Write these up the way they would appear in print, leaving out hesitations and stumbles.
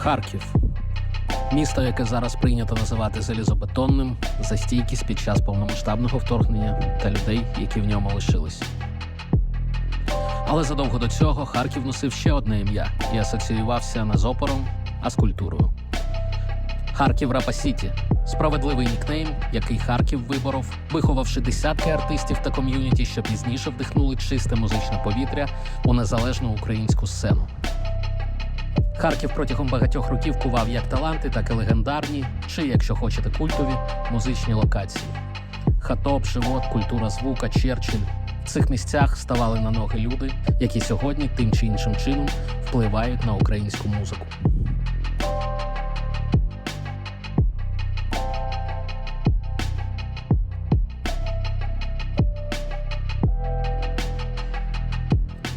Харків. Місто, яке зараз прийнято називати залізобетонним, за стійкість під час повномасштабного вторгнення та людей, які в ньому лишились. Але задовго до цього Харків носив ще одне ім'я і асоціювався не з опором, а з культурою. Харків Рапа-Сіті – справедливий нікнейм, який Харків виборов, виховавши десятки артистів та ком'юніті, що пізніше вдихнули чисте музичне повітря у незалежну українську сцену. Харків протягом багатьох років кував як таланти, так і легендарні, чи, якщо хочете, культові, музичні локації. Хатоп, Живот, Культура звука, Черчилль. В цих місцях ставали на ноги люди, які сьогодні тим чи іншим чином впливають на українську музику.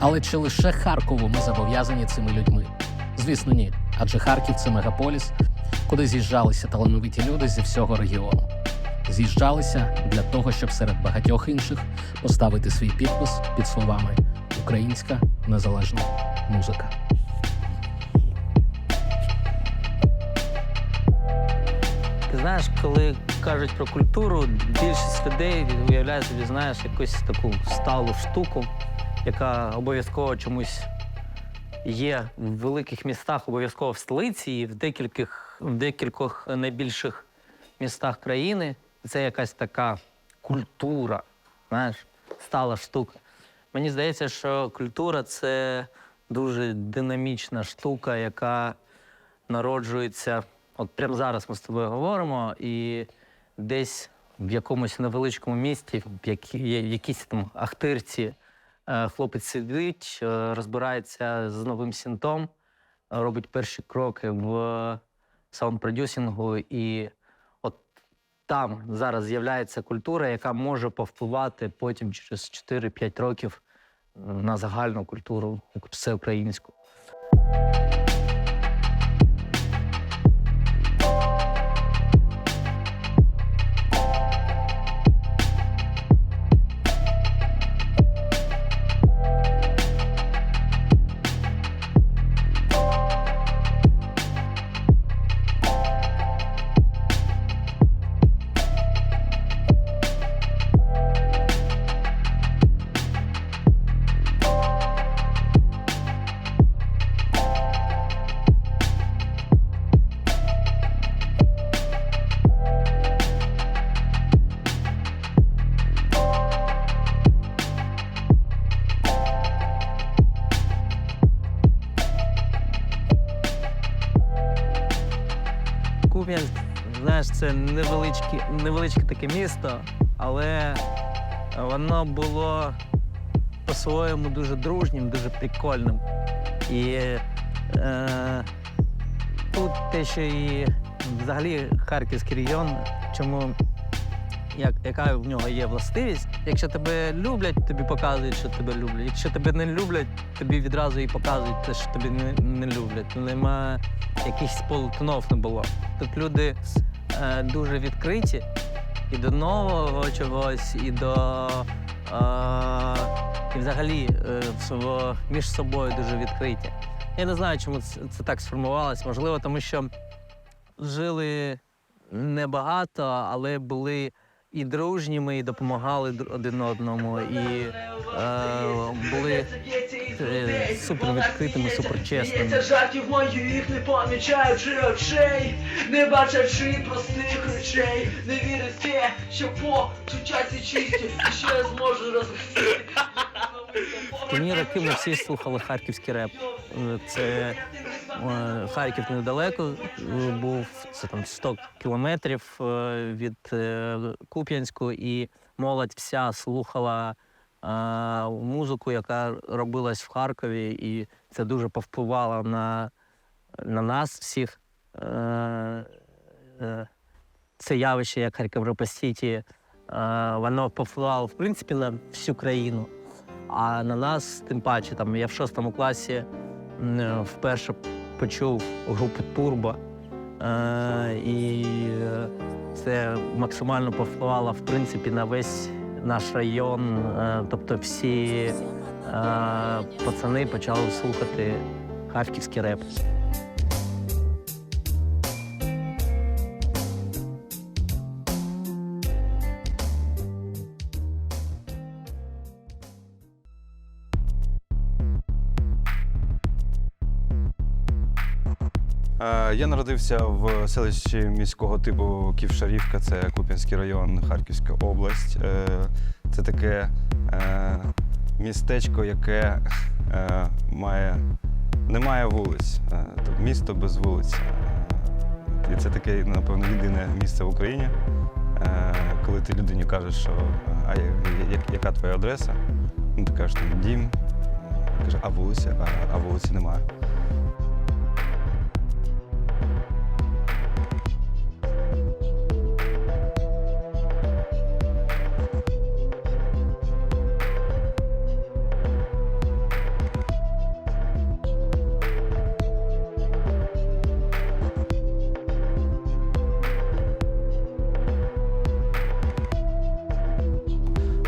Але чи лише Харкову ми зобов'язані цими людьми? Звісно, ні. Адже Харків – це мегаполіс, куди з'їжджалися талановиті люди зі всього регіону. З'їжджалися для того, щоб серед багатьох інших поставити свій підпис під словами «Українська незалежна музика». Ти знаєш, коли кажуть про культуру, більшість людей уявляє собі, знаєш, якусь таку сталу штуку, яка обов'язково чомусь є в великих містах, обов'язково в столиці і в декількох найбільших містах країни. Це якась така культура, знаєш, стала штука. Мені здається, що культура – це дуже динамічна штука, яка народжується. От прямо зараз ми з тобою говоримо, і десь в якомусь невеличкому місті, в якійсь там Ахтирці, хлопець сидить, розбирається з новим синтом, робить перші кроки в саунд-продюсингу, і от там зараз з'являється культура, яка може повпливати потім через 4-5 років на загальну культуру всеукраїнську. Куп'янськ, знаєш, це невеличке таке місто, але воно було по-своєму дуже дружнім, дуже прикольним. І тут те, що і взагалі Харківський регіон, яка в нього є властивість. Якщо тебе люблять, тобі показують, що тебе люблять. Якщо тебе не люблять, тобі відразу і показують те, що тебе не люблять. Нема якихось полутонов не було. Тут люди дуже відкриті і до нового чогось, і до і взагалі між собою дуже відкриті. Я не знаю, чому це так сформувалось. Можливо, тому що жили небагато, але були і дружніми, і допомагали один одному, і були супер відкритими, супер чесними. Жартів моїх, не помічаючи очей, не бачачи простих речей, не вірю в те, що почуття чисті, і що я зможу розростити. Тоні роки ми всі слухали харківський реп. Це Харків недалеко був, це там 100 кілометрів від Куп'янську, і молодь вся слухала музику, яка робилась в Харкові, і це дуже повпливало на нас всіх. Це явище, як Харків Рапа-Сіті, воно повпливало, в принципі, на всю країну. А на нас, тим паче, там, я в 6 класі вперше почув групу «Турбо», і це максимально повпливало, в принципі, на весь наш район. Тобто всі пацани почали слухати харківський реп. Я народився в селищі міського типу Ківшарівка, це Куп'янський район, Харківська область. Це таке містечко, яке не має вулиць, місто без вулиць. І це таке, напевно, єдине місце в Україні, коли ти людині кажеш, що яка твоя адреса, ти кажеш, там дім, каже, а вулиці немає.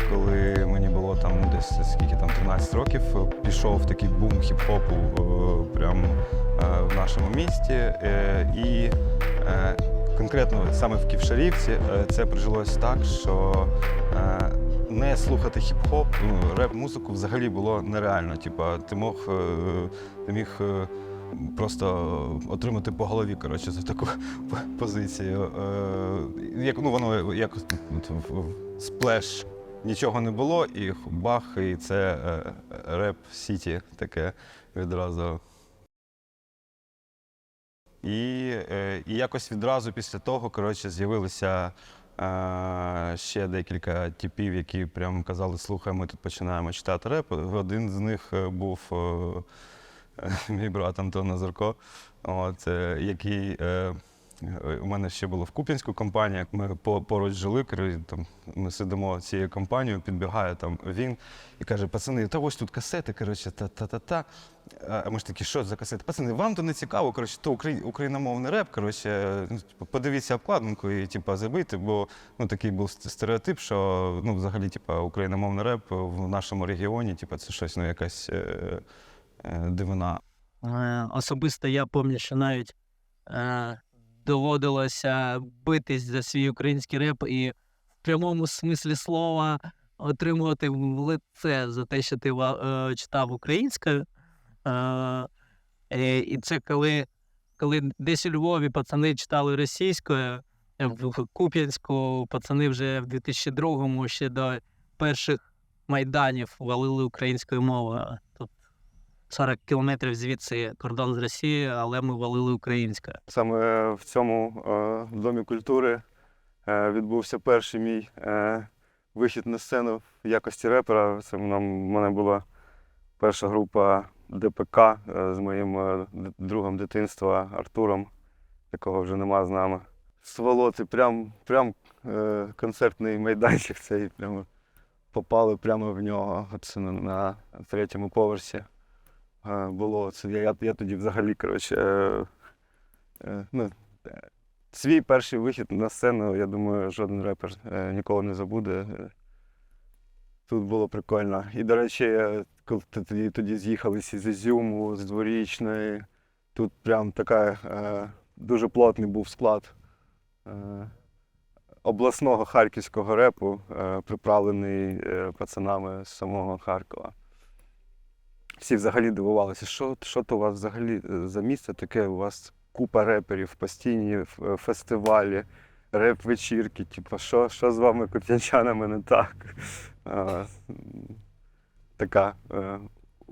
Коли мені було там десь 13 років, пішов такий бум хіп-хопу прямо в нашому місті. І конкретно саме в Ківшарівці це прижилось так, що не слухати хіп-хоп, реп-музику взагалі було нереально. Типа, ти міг просто отримати по голові, коротше, за таку позицію. Воно як сплеш. Нічого не було, і бах, і це реп-сіті таке відразу. І якось відразу після того, коротше, з'явилися ще декілька типів, які прямо казали, слухай, ми тут починаємо читати реп. Один з них був мій брат Антон Назарко, який у мене ще була в Куп'янську компанія, ми поруч жили, там, ми сидимо цією компанією, підбігає там він і каже, пацани, та ось тут касети, коротше, та-та-та-та. А ми ж такі, що за касети? Пацани, вам то не цікаво, коротше, то україномовний реп, коротше, подивіться обкладинку і забийте, бо такий був стереотип, що взагалі україномовний реп в нашому регіоні, це щось, якась дивина. Особисто я пам'ятаю, що навіть доводилося битись за свій український реп і в прямому смислі слова отримувати в лице за те, що ти читав українською. І це коли десь у Львові пацани читали російською, в Куп'янську пацани вже в 2002-му ще до перших майданів валили українською мовою. Тут 40 кілометрів звідси кордон з Росією, але ми валили українською. Саме в цьому Домі культури відбувся перший мій вихід на сцену в якості репера. Це в мене була перша група ДПК з моїм другом дитинства Артуром, якого вже нема з нами. Сволоти, прям концертний майданчик цей, прямо попали прямо в нього. Це на 3-му поверсі було. Це я тоді взагалі, коротше, свій перший вихід на сцену, я думаю, жоден репер ніколи не забуде. Тут було прикольно. І, до речі, коли тоді з'їхалися з Ізюму, з Дворічної, тут прям така дуже плотний був склад обласного харківського репу, приправлений пацанами з самого Харкова. Всі взагалі дивувалися, що то у вас взагалі за місце таке, у вас купа реперів, постійні фестивалі, реп-вечірки, що з вами, куп'янчанами, не так. Така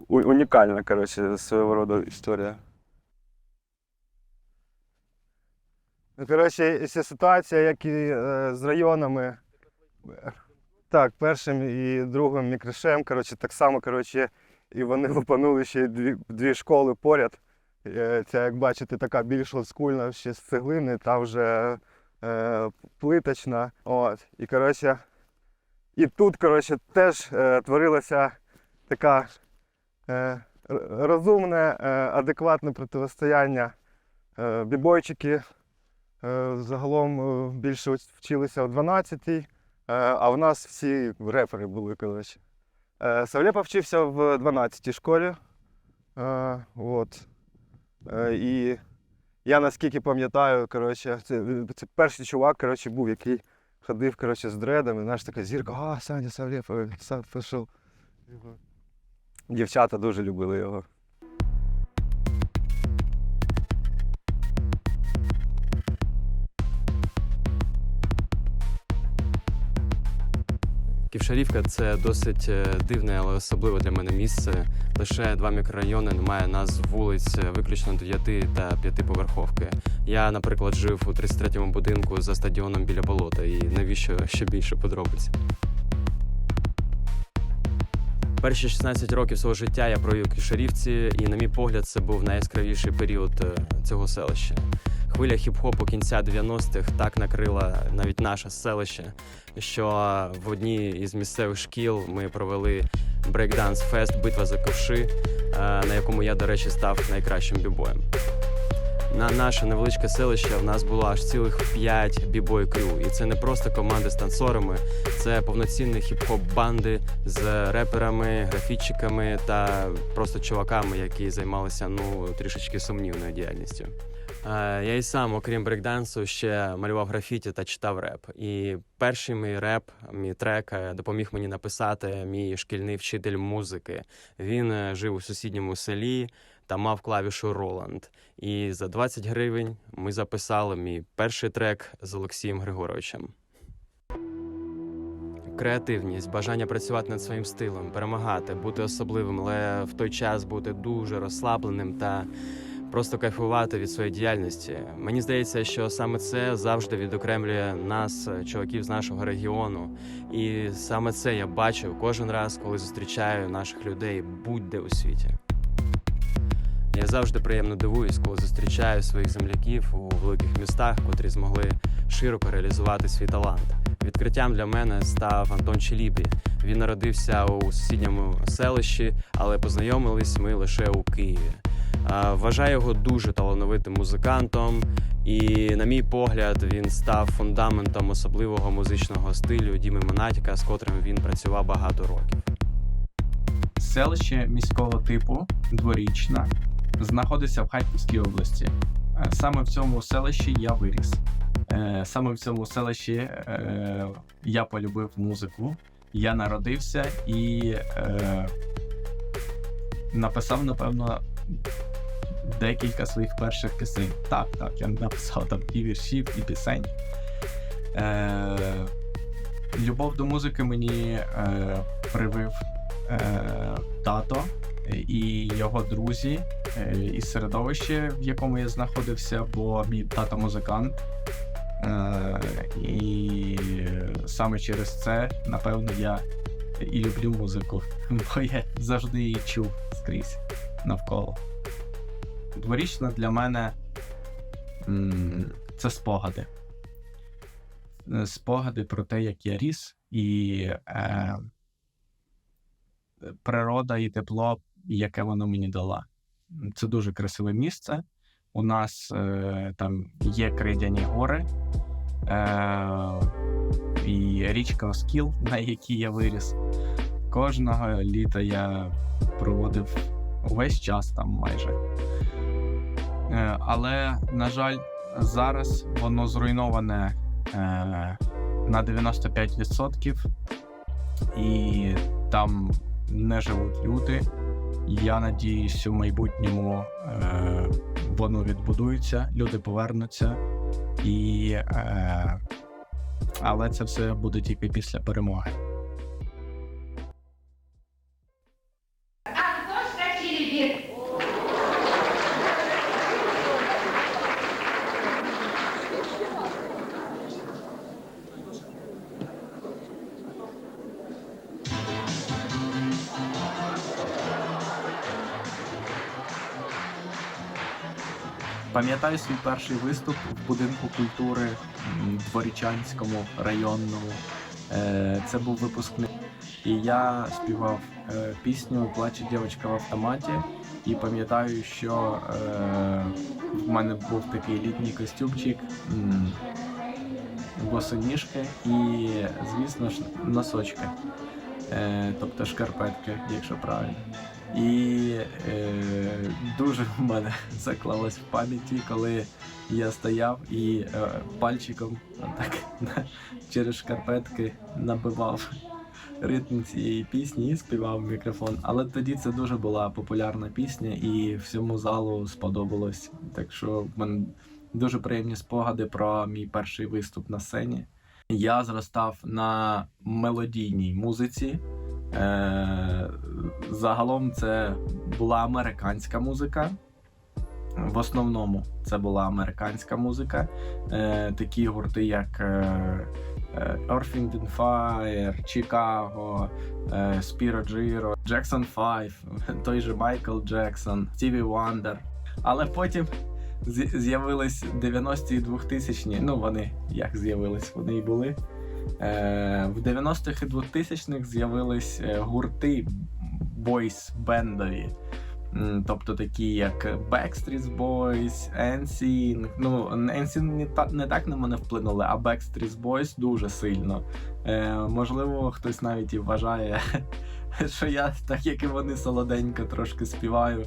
унікальна, коротше, свого роду історія. Коротше, ця ситуація, як і з районами, так, першим і другим мікришем, коротше, так само, коротше, і вони лупанули ще дві школи поряд. Це, як бачите, така більш олдскульна, ще з цеглини, та вже плиточна. І, коротше, і тут, коротше, теж творилося таке розумне, адекватне протистояння. Бібойчики загалом більше вчилися в 12-й, а в нас всі репери були, коротше. Савлєпа вчився в 12-й школі. І я наскільки пам'ятаю, коротше, це перший чувак, коротше, був, який ходив, коротше, з дредами, знаєш, така зірка, Саня Савлєп пішов. Дівчата дуже любили його. Ківшарівка – це досить дивне, але особливе для мене місце. Лише 2 мікрорайони, немає назв вулиць, виключно 9 та 5-поверховки. Я, наприклад, жив у 33-му будинку за стадіоном біля болота. І навіщо ще більше подробиць? Перші 16 років свого життя я провів у Ківшарівці, і, на мій погляд, це був найяскравіший період цього селища. Хвиля хіп-хопу кінця 90-х так накрила навіть наше селище, що в одній із місцевих шкіл ми провели брейкданс-фест «Битва за ковши», на якому я, до речі, став найкращим бібоєм. На наше невеличке селище в нас було аж цілих 5 бібой-крю. І це не просто команди з танцорами, це повноцінні хіп-хоп-банди з реперами, графітчиками та просто чуваками, які займалися трішечки сумнівною діяльністю. Я і сам, окрім брейкдансу, ще малював графіті та читав реп. І перший мій реп, мій трек допоміг мені написати мій шкільний вчитель музики. Він жив у сусідньому селі та мав клавішу Роланд. І за 20 гривень ми записали мій перший трек з Олексієм Григоровичем. Креативність, бажання працювати над своїм стилем, перемагати, бути особливим, але в той час бути дуже розслабленим та просто кайфувати від своєї діяльності. Мені здається, що саме це завжди відокремлює нас, чуваків з нашого регіону. І саме це я бачу кожен раз, коли зустрічаю наших людей будь-де у світі. Я завжди приємно дивуюсь, коли зустрічаю своїх земляків у великих містах, котрі змогли широко реалізувати свій талант. Відкриттям для мене став Антон Челібі. Він народився у сусідньому селищі, але познайомились ми лише у Києві. Вважаю його дуже талановитим музикантом, і, на мій погляд, він став фундаментом особливого музичного стилю Діми Монатіка, з котрим він працював багато років. Селище міського типу Дворічна знаходиться в Харківській області. Саме в цьому селищі я виріс. Саме в цьому селищі я полюбив музику. Я народився і написав, напевно, декілька своїх перших пісень. Так, я написав там і віршів, і пісень. Любов до музики мені привив тато і його друзі, і середовище, в якому я знаходився, бо мій тато музикант. І саме через це, напевно, я і люблю музику, бо я завжди її чув скрізь навколо. Дворічна для мене це спогади. Спогади про те, як я ріс, і природа і тепло, яке воно мені дало. Це дуже красиве місце. У нас там є Крейдяні гори і річка Оскіл, на якій я виріс. Кожного літа я проводив увесь час там майже. Але, на жаль, зараз воно зруйноване на 95%, і там не живуть люди. Я надіюсь, що в майбутньому воно відбудується, люди повернуться, але це все буде тільки після перемоги. Пам'ятаю свій перший виступ в будинку культури Дворічанському, районному. Це був випускний. І я співав пісню «Плаче дівчинка в автоматі». І пам'ятаю, що в мене був такий літній костюмчик, босоніжки і, звісно ж, носочки. Тобто шкарпетки, якщо правильно. І дуже в мене заклалось в пам'яті, коли я стояв і пальчиком так через шкарпетки набивав ритм цієї пісні і співав в мікрофон. Але тоді це дуже була популярна пісня і всьому залу сподобалось. Так що в мене дуже приємні спогади про мій перший виступ на сцені. Я зростав на мелодійній музиці. Загалом це була американська музика. В основному це була американська музика. Такі гурти, як Earth, Wind and Fire, Chicago, Spiro Gyro, Jackson 5, той же Майкл Джексон, Стіві Вандер. Але потім з'явились 90-ті і 2000-ті, ну вони як з'явились, вони і були. В 90-х і 2000-х з'явились гурти бойс-бендові. Тобто такі як Backstreet Boys, NSYNC. Ну, NSYNC не так на мене вплинули, а Backstreet Boys дуже сильно. Можливо, хтось навіть і вважає, що я, так як і вони, солоденько трошки співаю.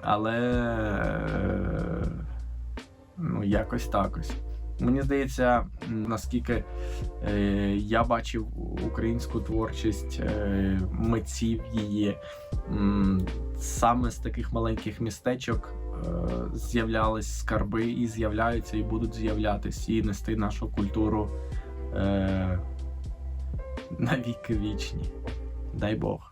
Але ну, якось так ось. Мені здається, наскільки я бачив українську творчість митців її, саме з таких маленьких містечок з'являлись скарби і з'являються, і будуть з'являтись, і нести нашу культуру на віки вічні. Дай Бог.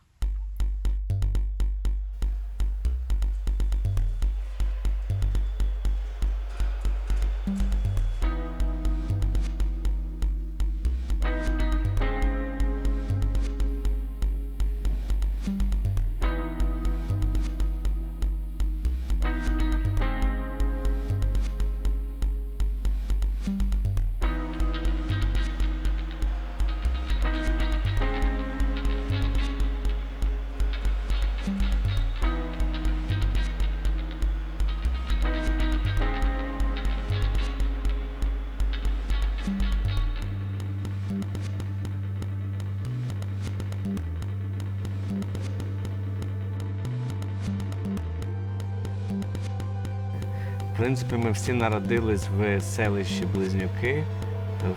В принципі, ми всі народились в селищі Близнюки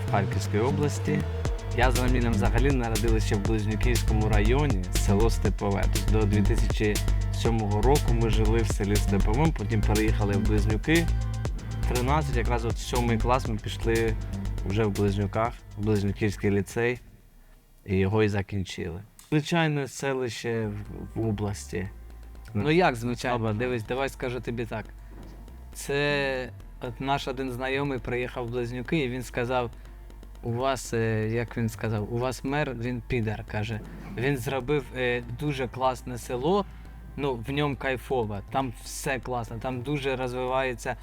в Харківській області. Я з Рамілем взагалі народилися ще в Близнюківському районі, село Степове. Тобто до 2007 року ми жили в селі Степовому, потім переїхали в Близнюки. 13, якраз от 7 клас ми пішли вже в Близнюках, в Близнюківський ліцей, і його і закінчили. Звичайне селище в області. Ну як звичайно? Дивись, давай скажу тобі так. Це от наш один знайомий приїхав в Близнюки, і він сказав, у вас, як він сказав, у вас мер, він підар, каже. Він зробив дуже класне село, ну в ньому кайфово, там все класно, там дуже розвивається,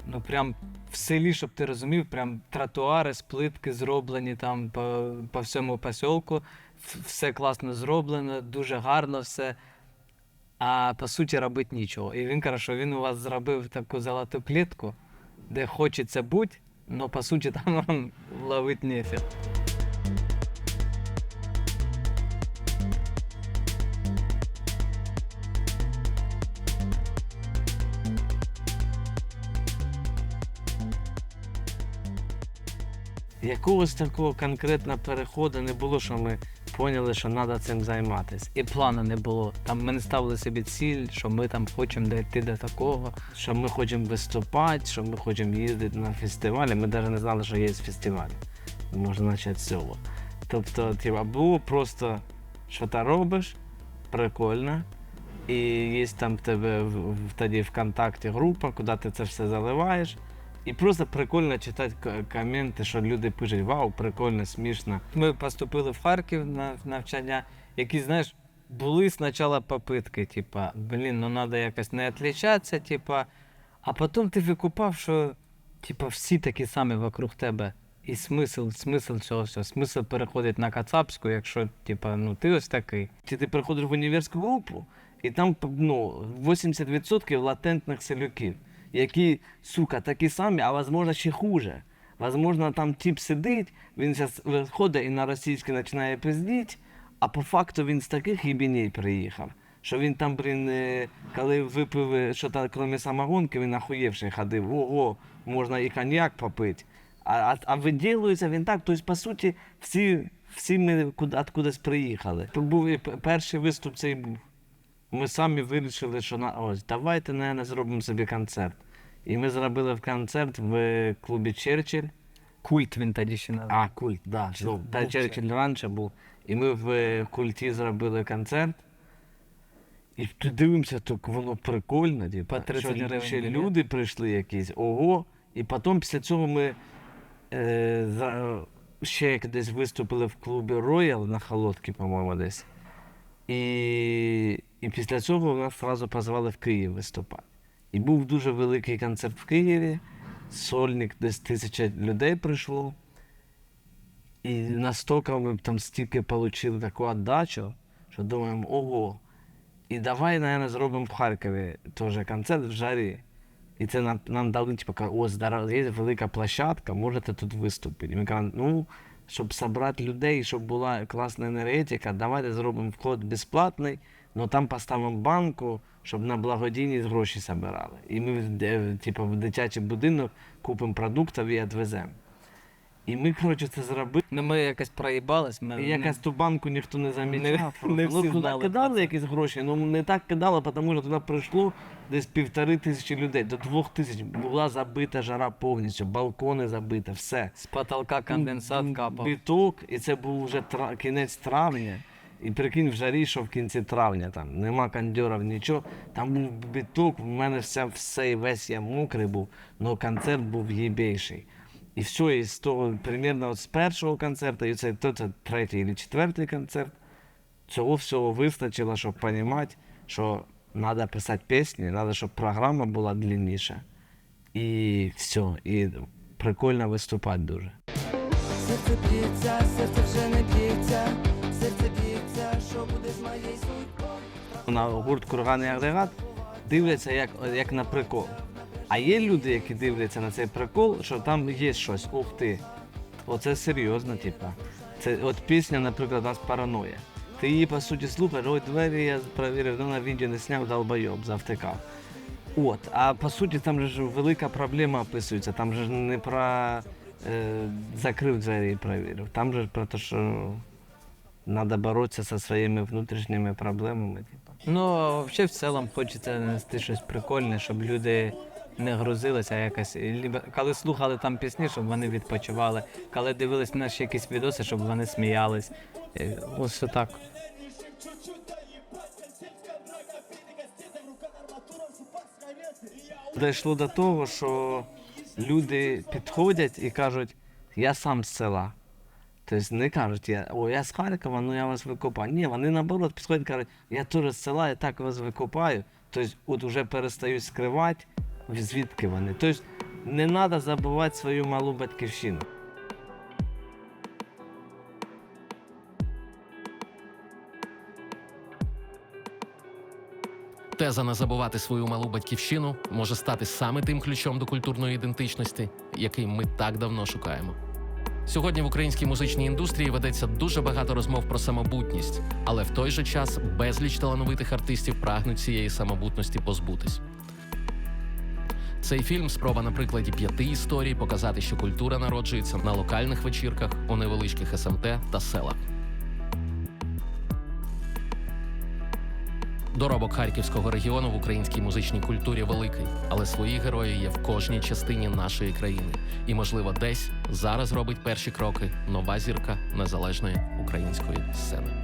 ну прям в селі, щоб ти розумів, прям тротуари з плитки зроблені там по всьому посілку, все класно зроблено, дуже гарно все. А по суті робити нічого. І він каже, що він у вас зробив таку золоту клітку, де хочеться бути, але по суті там вам ловити нефіг. Якогось такого конкретного переходу не було, що ми поняли, що треба цим займатися. І плану не було. Там ми не ставили собі ціль, що ми там хочемо дійти до такого. Що ми хочемо виступати, що ми хочемо їздити на фестивалі. Ми навіть не знали, що є фестиваль. Можна почати з цього. Тобто, було просто, що ти робиш, прикольно. І є там в тебе тоді ВКонтакті група, куди ти це все заливаєш. І просто прикольно читати коменти, що люди пишуть: вау, прикольно, смішно. Ми поступили в Харків на навчання, які, знаєш, були спочатку попитки, типа, блін, ну треба якось не відрізнятися, типа, а потім ти викупав, що типа всі такі самі вокруг тебе. І смисл цього всього, смисл переходить на кацапську, якщо типа, ну ти ось такий. Ти приходиш в універську групу, і там 80% латентних селюків, які, сука, такі самі, а можливо ще хуже. Можливо, там тип сидить, він зараз виходить і на російській починає пиздіть, а по факту він з таких єбіней приїхав, що він там, коли випив щось, крім самогонки, він охуєвший ходив. Ого, можна і коньяк попити. А виділується він так, тобто, по суті, всі ми откудись приїхали. Тут був і перший виступ цей був. Ми самі вирішили, що ось, давайте, наверное, зробимо собі концерт. І ми зробили концерт в клубі «Черчилль» Культ він тоді ще назвав. А, культ, да. Ну, та Черчилль раніше був. І ми в культі зробили концерт. І тут дивимося, так воно прикольно. Типу, По 30 що гривень ще білет. люди прийшли якісь, ого. І потім після цього ми ще десь виступили в клубі Royal на Холодці, по-моєму, десь. І після цього нас одразу позвали в Київ виступати. І був дуже великий концерт в Києві, сольник, десь 1000 людей прийшло. І настільки ми там стільки отримали таку віддачу, що думаємо, ого. І давай, мабуть, зробимо в Харкові теж концерт в жарі. І це нам дали, типу, ось є велика площадка, можете тут виступити. І ми кажемо, ну, щоб зібрати людей, щоб була класна енергетика, давайте зробимо вход безплатний, але там поставимо банку, щоб на благодійність гроші збирали. І ми типу, в дитячий будинок купимо продуктів і відвеземо. І ми, коротше, це зробили. Ну, ми якось проїбались. І якось ту банку ніхто не замічав. не всі Ну, туди знали кидали якісь гроші, ну не так кидали, тому що туди прийшло десь 1500 людей, до 2000 була забита жара повністю, балкони забиті, все. З потолка конденсат капав. Біток, і це був вже кінець травня. І прикинь, в жарі, що в кінці травня, там нема кондьорів, нічого. Там був біток, в мене весь я мокрий був, але концерт був єбейший. І все, і з того, примерно з першого концерту, і це третій або четвертий концерт, цього всього вистачило, щоб розуміти, що треба писати пісні, треба, щоб програма була длинніша. І все, і прикольно виступати дуже. Серце б'ється, серце вже не б'ється, серце б'ється, що буде з моєю судьбою. На гурт «Курган і агрегат» дивляться як на прикол. А є люди, які дивляться на цей прикол, що там є щось, ух ти, оце серйозно, типа. Це от пісня, наприклад, у нас «Параноя». Ти її, по суті, слухаєш, ой, двері я перевірив, ну на відео не зняв, долбойоб, завтикав. От, а по суті, там же ж велика проблема описується, там же ж не про закрив двері і перевірив, там же про те, що треба боротися зі своїми внутрішніми проблемами. Типа. Ну, взагалі, в цілому хочеться нести щось прикольне, щоб люди не грузилися якось. Коли слухали там пісні, щоб вони відпочивали. Коли дивились наші якісь відоси, щоб вони сміялись. Ось все так. Дійшло до того, що люди підходять і кажуть, я сам з села. Тобто не кажуть, я з Харкова, ну я вас викопаю. Ні, вони наоборот підходять і кажуть, я теж з села, я так вас викопаю. Тобто от вже перестають скривати, звідки вони. Тобто не треба забувати свою малу батьківщину. Теза «не забувати свою малу батьківщину» може стати саме тим ключом до культурної ідентичності, який ми так давно шукаємо. Сьогодні в українській музичній індустрії ведеться дуже багато розмов про самобутність, але в той же час безліч талановитих артистів прагнуть цієї самобутності позбутись. Цей фільм – спроба на прикладі 5 історій показати, що культура народжується на локальних вечірках, у невеличких СМТ та селах. Доробок харківського регіону в українській музичній культурі великий, але свої герої є в кожній частині нашої країни. І, можливо, десь зараз робить перші кроки нова зірка незалежної української сцени.